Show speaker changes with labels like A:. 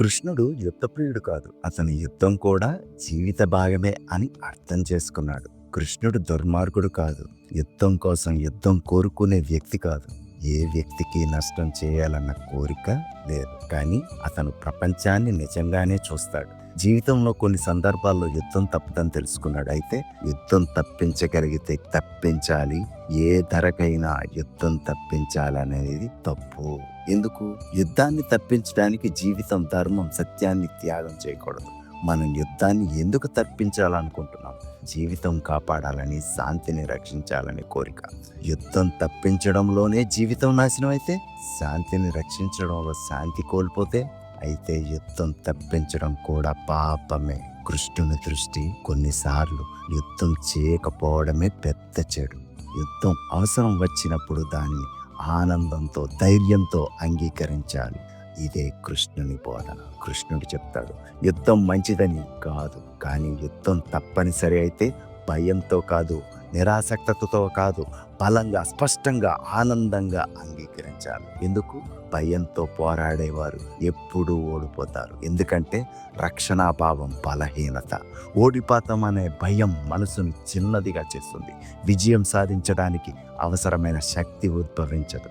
A: కృష్ణుడు యుద్ధప్రియుడు కాదు. అతని యుద్ధం కూడా జీవిత భాగమే అని అర్థం చేసుకున్నాడు. కృష్ణుడు దుర్మార్గుడు కాదు. యుద్ధం కోసం యుద్ధం కోరుకునే వ్యక్తి కాదు. ఏ వ్యక్తికి నష్టం చేయాలన్న కోరిక లేదు. కానీ అతను ప్రపంచాన్ని నిజంగానే చూస్తాడు. జీవితంలో కొన్ని సందర్భాల్లో యుద్ధం తప్పదని తెలుసుకున్నాడు. అయితే యుద్ధం తప్పించగలిగితే తప్పించాలి. ఏ ధరకైనా యుద్ధం తప్పించాలనేది తప్పు. ఎందుకు? యుద్ధాన్ని తప్పించడానికి జీవితం, ధర్మం, సత్యాన్ని త్యాగం చేయకూడదు. మనం యుద్ధాన్ని ఎందుకు తప్పించాలనుకుంటున్నాం? జీవితం కాపాడాలని, శాంతిని రక్షించాలని కోరిక. యుద్ధం తప్పించడంలోనే జీవితం నాశనం అయితే, శాంతిని రక్షించడంలో శాంతి కోల్పోతే, అయితే యుద్ధం తప్పించడం కూడా పాపమే. కృష్ణుని దృష్టి కొన్నిసార్లు యుద్ధం చేయకపోవడమే పెద్ద చెడు. యుద్ధం అవసరం వచ్చినప్పుడు దాన్ని ఆనందంతో, ధైర్యంతో అంగీకరించాలి. ఇదే కృష్ణుని బోధన. కృష్ణుడు చెప్తాడు, యుద్ధం మంచిదని కాదు, కానీ యుద్ధం తప్పనిసరి అయితే భయంతో కాదు, నిరాసక్తతతో కాదు, బలంగా, స్పష్టంగా, ఆనందంగా అంగీకరించాలి. ఎందుకు? భయంతో పోరాడేవారు ఎప్పుడూ ఓడిపోతారు. ఎందుకంటే రక్షణాభావం బలహీనత. ఓడిపోతాం అనే భయం మనసును చిన్నదిగా చేస్తుంది. విజయం సాధించడానికి అవసరమైన శక్తి ఉద్భవించదు.